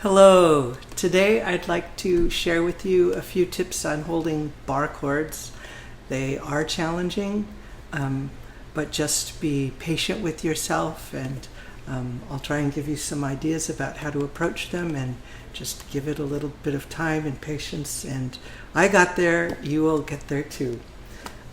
Hello. Today I'd like to share with you a few tips on holding bar chords. They are challenging, but just be patient with yourself, and I'll try and give you some ideas about how to approach them, and just give it a little bit of time and patience. And I got there, you will get there too.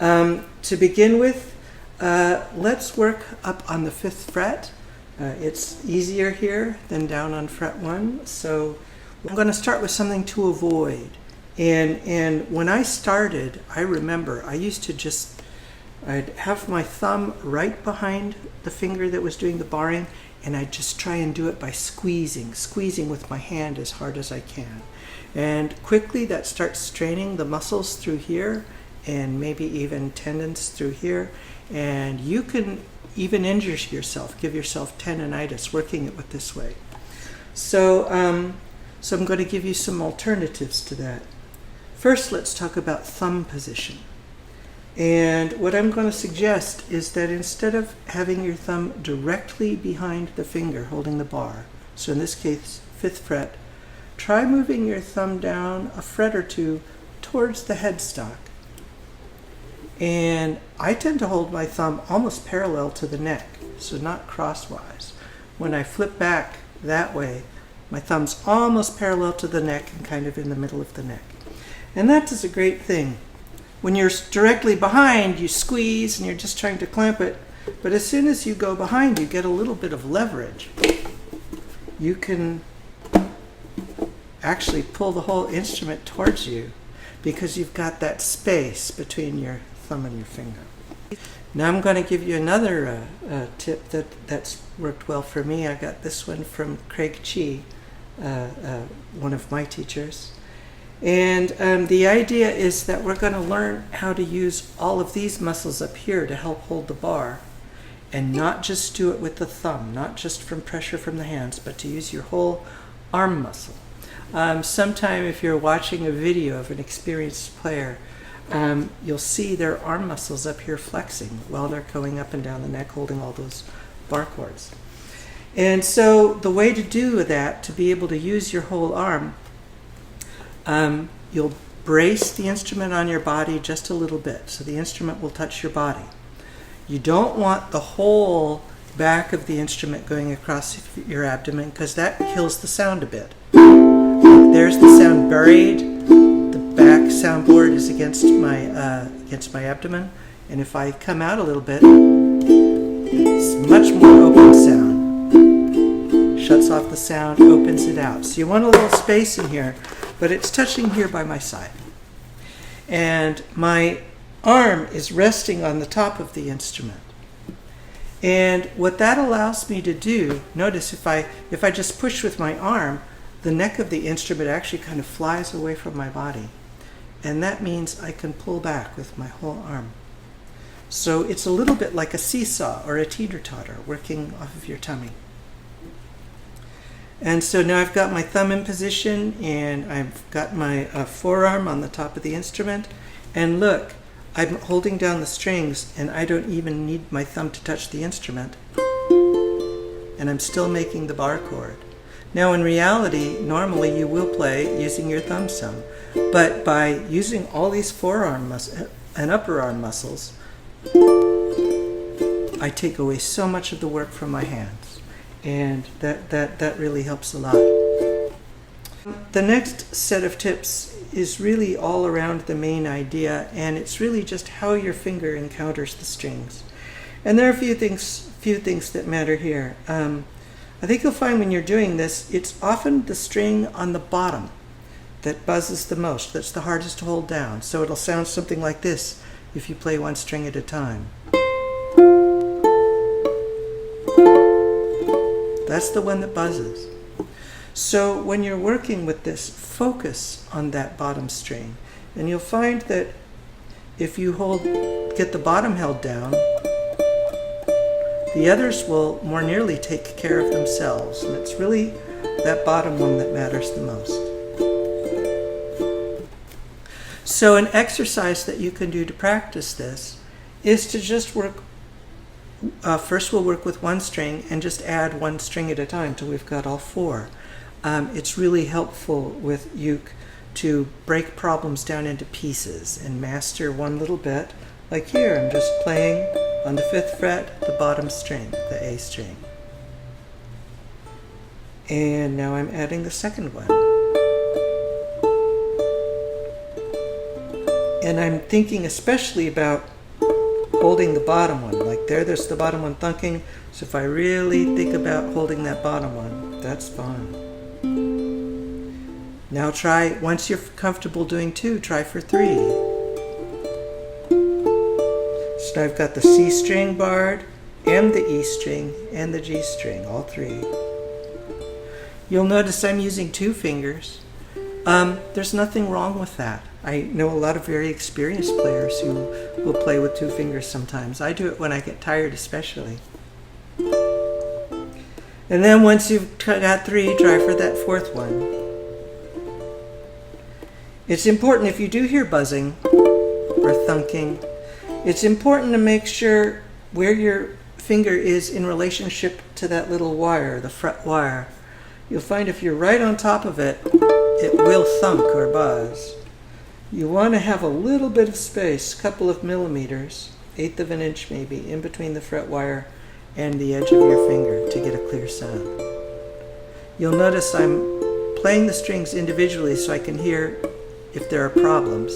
To begin with, let's work up on the 5th fret. It's easier here than down on fret 1, so I'm going to start with something to avoid. And when I started, I remember I used to I'd have my thumb right behind the finger that was doing the barring, and I'd just try and do it by squeezing with my hand as hard as I can. And quickly that starts straining the muscles through here, and maybe even tendons through here, and you can even injure yourself, give yourself tendonitis working it with this way. So I'm going to give you some alternatives to that. First, let's talk about thumb position. And what I'm going to suggest is that instead of having your thumb directly behind the finger holding the bar, so in this case 5th fret, try moving your thumb down a fret or two towards the headstock. And I tend to hold my thumb almost parallel to the neck, so not crosswise. When I flip back that way, my thumb's almost parallel to the neck and kind of in the middle of the neck. And that is a great thing. When you're directly behind, you squeeze and you're just trying to clamp it. But as soon as you go behind, you get a little bit of leverage. You can actually pull the whole instrument towards you because you've got that space between your thumb and your finger. Now I'm going to give you another tip that's worked well for me. I got this one from Craig Chee, one of my teachers. And the idea is that we're going to learn how to use all of these muscles up here to help hold the bar, and not just do it with the thumb, not just from pressure from the hands, but to use your whole arm muscle. Sometime if you're watching a video of an experienced player, you'll see their arm muscles up here flexing while they're going up and down the neck holding all those bar chords. And so the way to do that, to be able to use your whole arm, you'll brace the instrument on your body just a little bit so the instrument will touch your body. You don't want the whole back of the instrument going across your abdomen because that kills the sound a bit. There's the sound buried. The back soundboard is against my abdomen, and if I come out a little bit, it's much more open sound. Shuts off the sound, opens it out. So you want a little space in here, but it's touching here by my side. And my arm is resting on the top of the instrument. And what that allows me to do, notice if I just push with my arm, the neck of the instrument actually kind of flies away from my body. And that means I can pull back with my whole arm. So it's a little bit like a seesaw or a teeter-totter working off of your tummy. And so now I've got my thumb in position, and I've got my forearm on the top of the instrument. And look, I'm holding down the strings, and I don't even need my thumb to touch the instrument. And I'm still making the bar chord. Now in reality, normally you will play using your thumb some, but by using all these forearm and upper arm muscles, I take away so much of the work from my hands, and that really helps a lot. The next set of tips is really all around the main idea, and it's really just how your finger encounters the strings. And there are a few things that matter here. I think you'll find when you're doing this, it's often the string on the bottom that buzzes the most, that's the hardest to hold down. So it'll sound something like this if you play one string at a time. That's the one that buzzes. So when you're working with this, focus on that bottom string. And you'll find that if you get the bottom held down, the others will more nearly take care of themselves, and it's really that bottom one that matters the most. So an exercise that you can do to practice this is to just work, first we'll work with one string and just add one string at a time till we've got all 4. It's really helpful with uke to break problems down into pieces and master one little bit. Like here, I'm just playing on the 5th fret, the bottom string, the A string. And now I'm adding the 2nd one. And I'm thinking especially about holding the bottom one. Like there's the bottom one thunking. So if I really think about holding that bottom one, that's fine. Now try, once you're comfortable doing 2, try for 3. So now I've got the C string barred, and the E string, and the G string, all 3. You'll notice I'm using 2 fingers. There's nothing wrong with that. I know a lot of very experienced players who will play with 2 fingers sometimes. I do it when I get tired especially. And then once you've got 3, try for that 4th one. It's important, if you do hear buzzing or thunking, it's important to make sure where your finger is in relationship to that little wire, the fret wire. You'll find if you're right on top of it, it will thunk or buzz. You want to have a little bit of space, a couple of millimeters, 1/8 of an inch maybe, in between the fret wire and the edge of your finger to get a clear sound. You'll notice I'm playing the strings individually so I can hear if there are problems.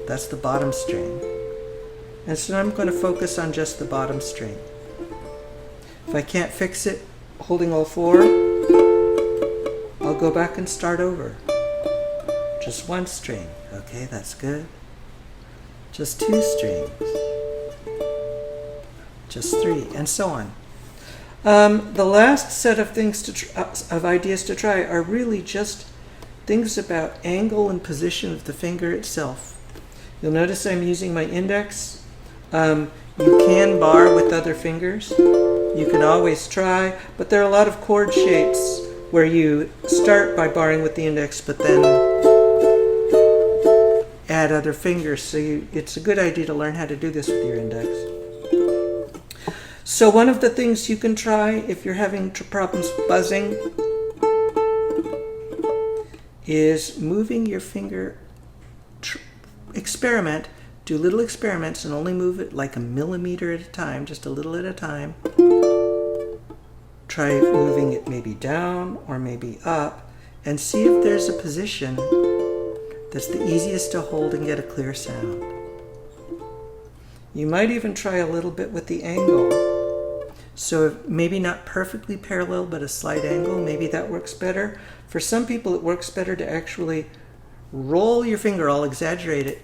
That's the bottom string. And so I'm going to focus on just the bottom string. If I can't fix it holding all 4, I'll go back and start over. Just 1 string. Okay, that's good. Just 2 strings. Just 3, and so on. The last set of things of ideas to try are really just things about angle and position of the finger itself. You'll notice I'm using my index. You can bar with other fingers. You can always try, but there are a lot of chord shapes where you start by barring with the index, but then add other fingers. So it's a good idea to learn how to do this with your index. So one of the things you can try if you're having problems with buzzing is moving your finger. Experiment, do little experiments and only move it like a millimeter at a time, just a little at a time. Try moving it maybe down or maybe up and see if there's a position that's the easiest to hold and get a clear sound. You might even try a little bit with the angle. So maybe not perfectly parallel, but a slight angle, maybe that works better. For some people, it works better to actually roll your finger. I'll exaggerate it.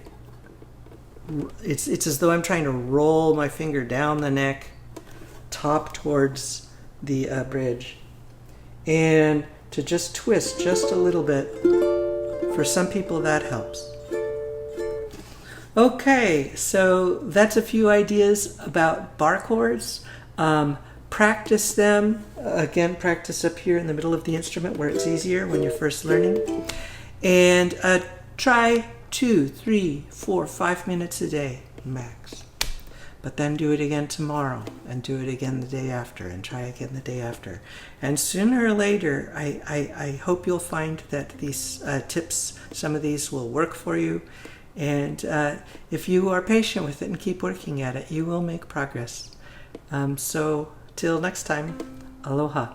It's as though I'm trying to roll my finger down the neck, top towards the bridge, and to just twist just a little bit. For some people, that helps. Okay, so that's a few ideas about bar chords. Practice them. Again, practice up here in the middle of the instrument where it's easier when you're first learning. And try 2, 3, 4, 5 minutes a day max. But then do it again tomorrow and do it again the day after and try again the day after. And sooner or later, I hope you'll find that these tips, some of these will work for you. And if you are patient with it and keep working at it, you will make progress. So till next time, aloha.